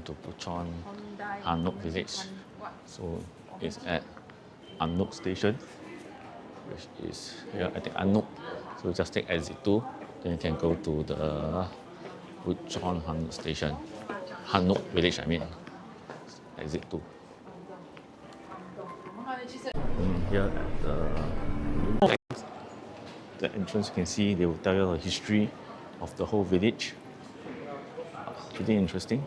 to Bukchon Hanok village. So it's at Hanok station, which is here, I think Hanok. So just take exit 2, then you can go to the Bukchon Hanok station. Hanok village, I mean. Exit 2. Here at the entrance, you can see they will tell you the history of the whole village. Pretty interesting.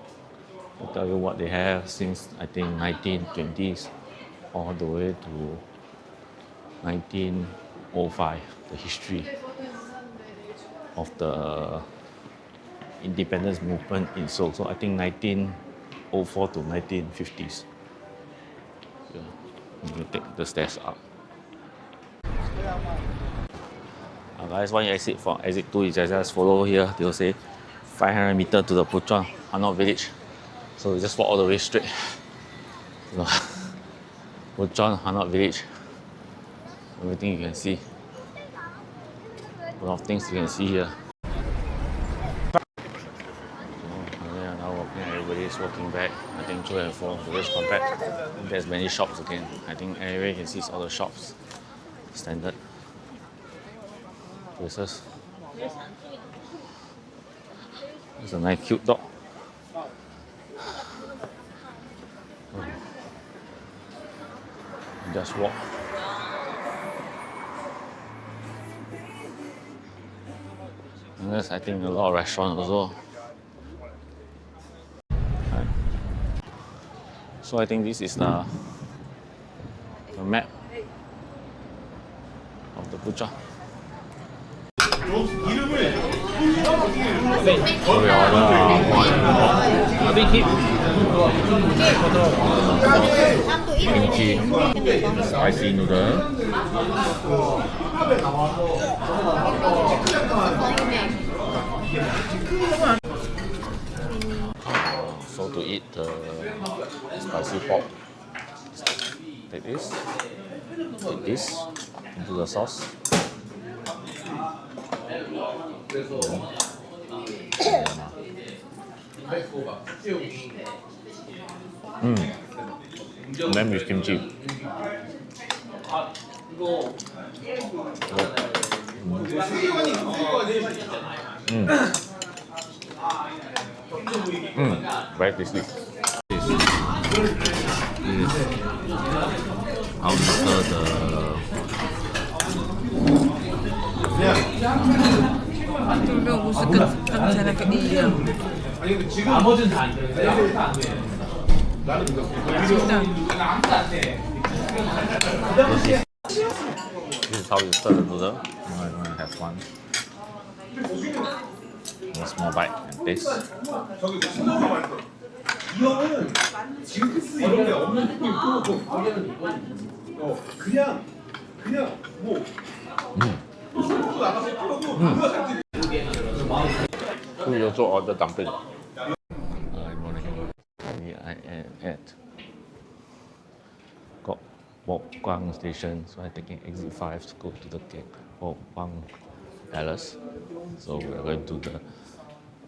They'll tell you what they have since, I think, 1920s all the way to 1905, the history of the independence movement in Seoul. So I think 1904 to 1950s. Yeah. You take the stairs up. Guys, when you exit from exit 2, you just follow here. They'll say 500 meters to the Bukchon Hanok village. So you just walk all the way straight. Bukchon Hanok village. Everything you can see. A lot of things you can see here. Now walking, everybody is walking back. I think to and fro, the rest come back. There's many shops again. I think everywhere you can see all the shops. Standard places. There's a nice cute dog. Just walk. And there's, I think, a lot of restaurants also. Right. So I think this is the map of the Bukchon. So we order kimchi, spicy noodle. So to eat the spicy pork, take this, into the sauce. And then with kimchi. Very tasty. This is after the This is how you stir the noodle. Now I'm going to have one small bite and taste. So you also order dumpling. I am at Gyeongkokgun station, so I'm taking exit 5 to go to the Gyeongkokgun Palace. So we're going to the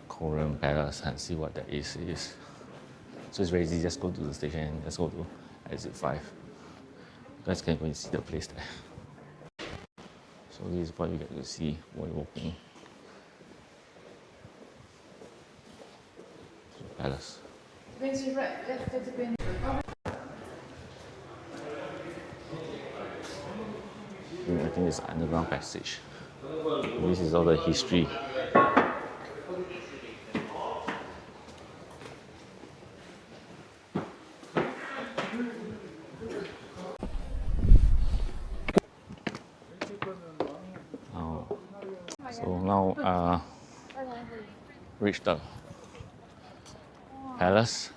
Korean Palace and see what that is. So it's very easy, just go to the station and just go to exit 5. You guys can go and see the place there. So this is what you get to see while you're walking. Palace. I think it's underground passage. This is all the history. So now reached the palace.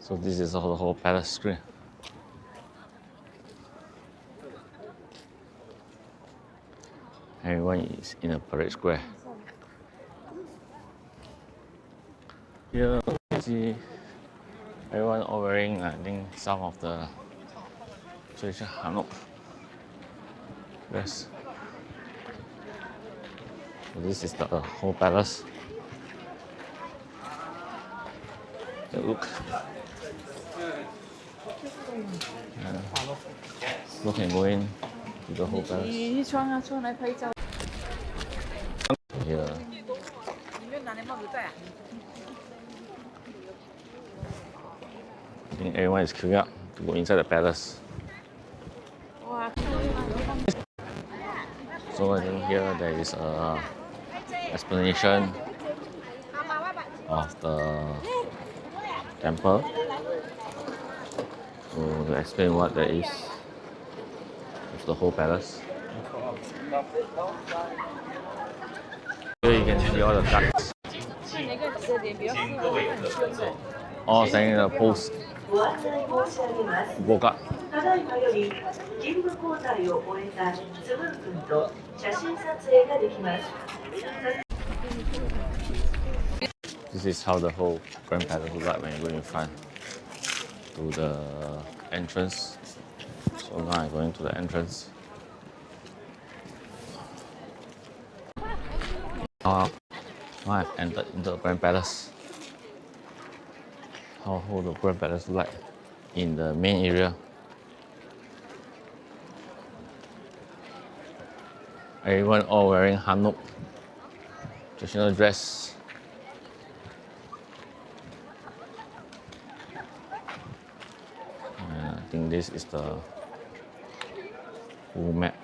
So this is the whole palace square. Everyone is in a parade square. Here you see everyone all wearing, I think, some of the traditional Hanok dress. So this is the whole palace. Look. So can go in to the whole palace. Here. I think everyone is queuing up to go inside the palace. So I think here there is a explanation of the temple. So to explain what there is with the whole palace. Here you can see all the guards all standing in the post. Woke up. This is how the whole Grand Palace looks like when you go in front to the entrance. So now I'm going to the entrance. Now I've entered into the Grand Palace. How the Grand Palace look like in the main area. Everyone all wearing Hanok traditional dress. And I think this is the Glomat.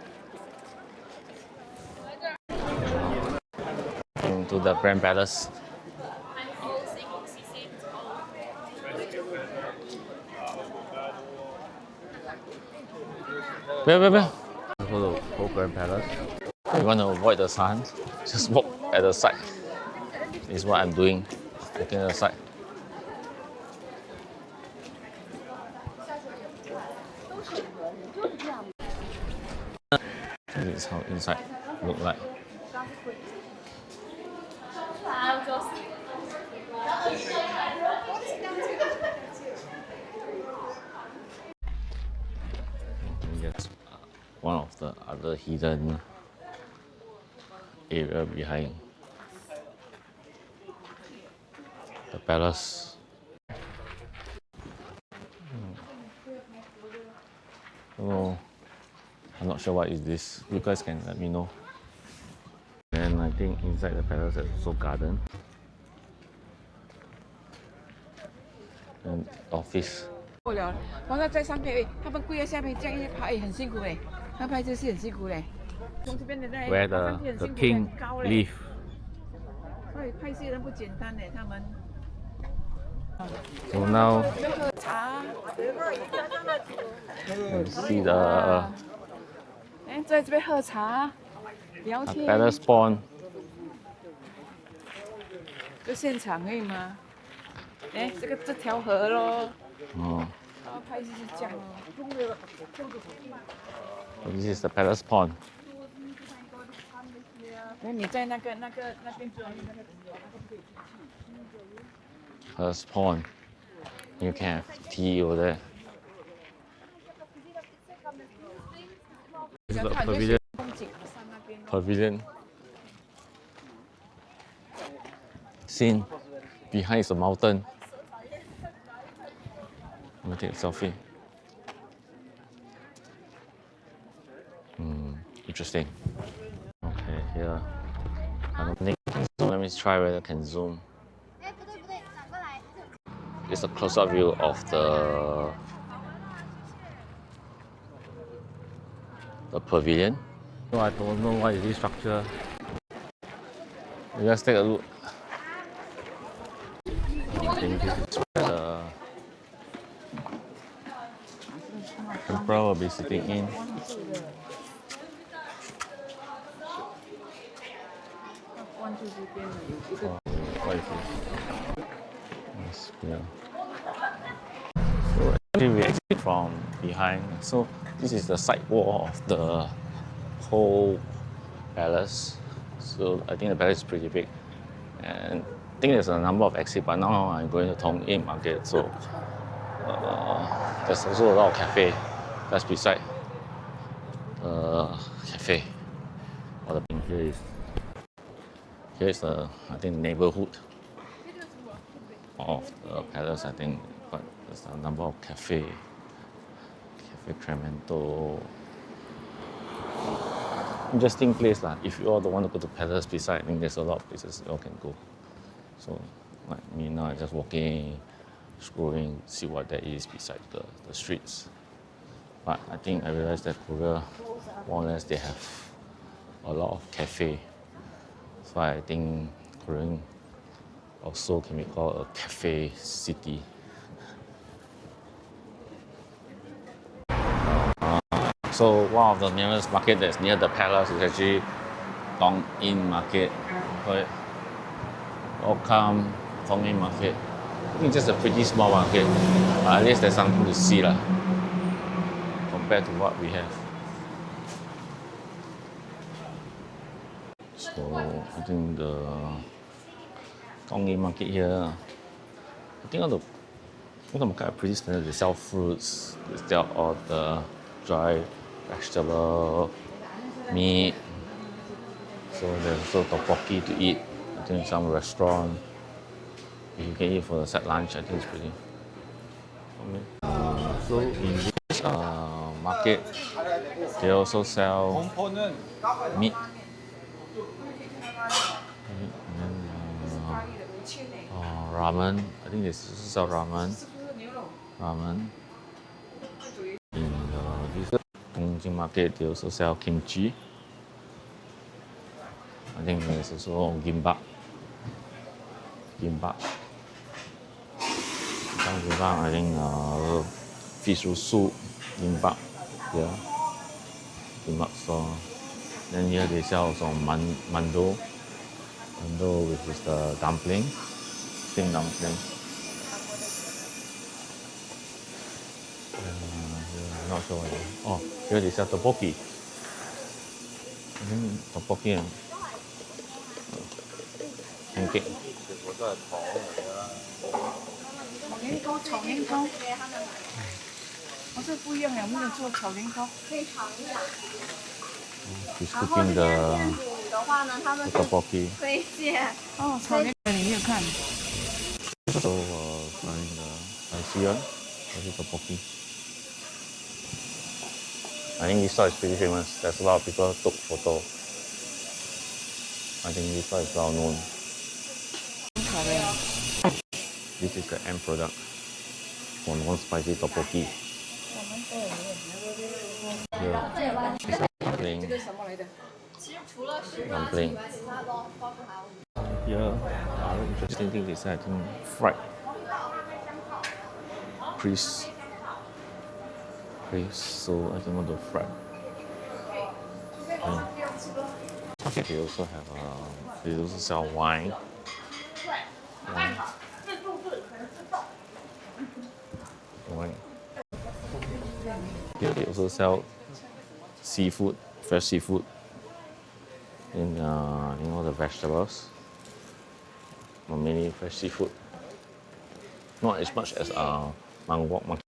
Into the Grand Palace. Where? The whole Grand Palace. You want to avoid the sun, just walk at the side. This is what I'm doing, walking at the side. This is how inside look like. That's one of the other hidden area behind the palace. So I'm not sure what is this. You guys can let me know. And I think inside the palace there's also garden and office. 放在在上面，他们跪在下面这样一拍，很辛苦哎，他拍这是很辛苦嘞。从这边的那 Where the king live. 所以拍戏人不简单嘞，他们。So now 喝茶。you see the 哎，在这边喝茶，聊天。palace pond. 就现场可以吗？哎，这条河咯。Oh. 然后拍戏是这样哦。So this is the palace pond. 那你在那边。Palace pond. You can have tea over there. This is the pavilion. Pavilion. Scene. Behind is a mountain. I'm gonna take a selfie. Interesting. Okay, here. I don't think so. Let me try whether I can zoom. It's a close-up view of the pavilion. So I don't know what is this structure. Let's take a look. I think this is where the emperor will be sitting in. Oh, what is this? Yes, yeah. So actually we exit from behind. So this is the side wall of the whole palace. So I think the palace is pretty big. And I think there's a number of exits, but now I'm going to Tongjin market. So there's also a lot of cafe that's beside the cafe. Or the thing here is the I think neighborhood of the palace, I think, but there's a number of cafe Cremento. Interesting place lah. If you all don't want to go to palace beside, I think there's a lot of places you all can go. So like me now, I'm just walking, scrolling, see what there is beside the streets. But I think I realized that Korea, more or less, they have a lot of cafe. So I think Korean also can be called a cafe city. So one of the nearest market that's near the palace is actually Tongjin Market. Welcome Tongjin Market. I think it's just a pretty small market, but at least there's something to see lah, compared to what we have. So I think the Tongjin Market here, I think all the market are pretty standard. They sell fruits, they sell all the dry vegetable, meat. So there's also tteokbokki to eat. I think some restaurant. If you can eat for the set lunch, I think it's pretty. So in this market, they also sell meat. And then ramen. I think they also sell ramen. In this Tongjin Market, they also sell kimchi. I think there's also gimbap. Some gimbap, I think fish root soup, gimbap here. Gimbap store. Then here they sell also mando, which is the dumpling, steamed dumpling. I'm not sure what it is. Oh, here they sell tteokbokki. I think tteokbokki and pancake. 炒年糕，这不一样呀，我们有做炒年糕。 He's cooking the tteokbokki. 哦，炒年糕你没有看？ So trying the Pavilion, tteokbokki. I think this store is pretty famous. There's a lot of people took photo. I think this store is well known. This is the end product for non-spicy tteokbokki. Here, dumpling. Here, another interesting thing is I think fried Chris. So I think want to fry. They also have they also sell wine. Here they also sell seafood, fresh seafood, and the vegetables. Mainly fresh seafood. Not as much as Mangwok market.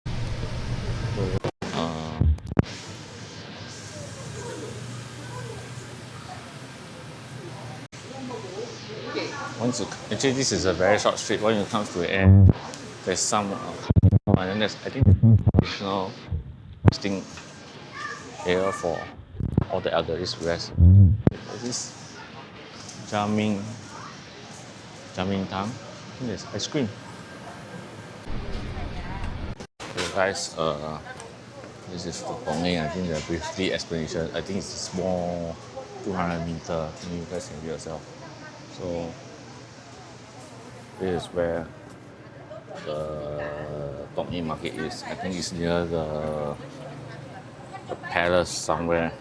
Actually, this is a very short street. When you come to the end, there's some, and then there's, I think, additional resting area for all the elderly to rest. There's this Jamming Tang. I think there's ice cream. So guys, this is the Tongjin. I think the briefly explanation. I think it's a small 200 meter. I think you guys can view yourself. So this is where the Tongjin Market is. I think it's near the palace somewhere.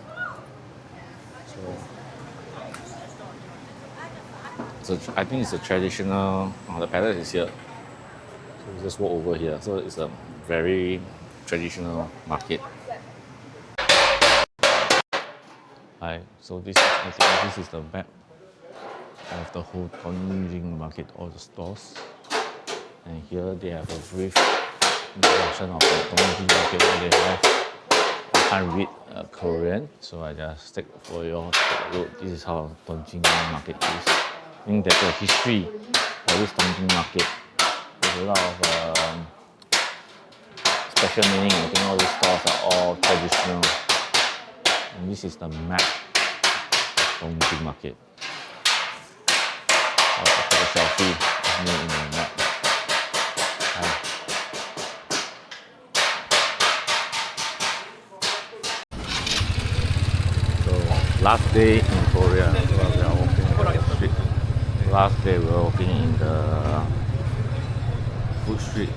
So I think it's a traditional. The palace is here. So we just walk over here. So it's a very traditional market. Hi. So this is the map of the whole Tongjin Market, all the stores. And here they have a brief introduction of the Tongjin Market where they have. I can't read Korean, so I just take for you all to take a look. This is how Tongjin Market is. I think there's a history of this Tongjin Market. there's a lot of special meaning. I think all these stores are all traditional. And this is the map of Tongjin Market. I'll take a selfie of me in the map. So last day in Korea, we are walking in the street. Last day we were walking in the food street.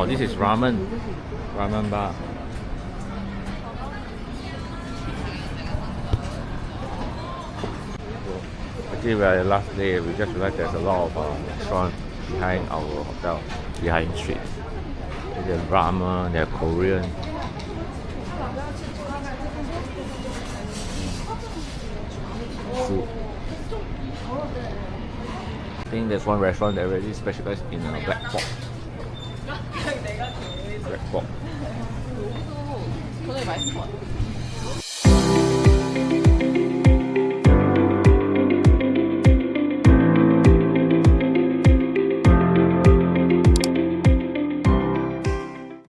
This is ramen bar. Actually, we are the last day. We just realized there's a lot of restaurants behind our hotel, behind street. There's ramen, there's Korean. Food. I think there's one restaurant that really specializes in black pork. Black pork.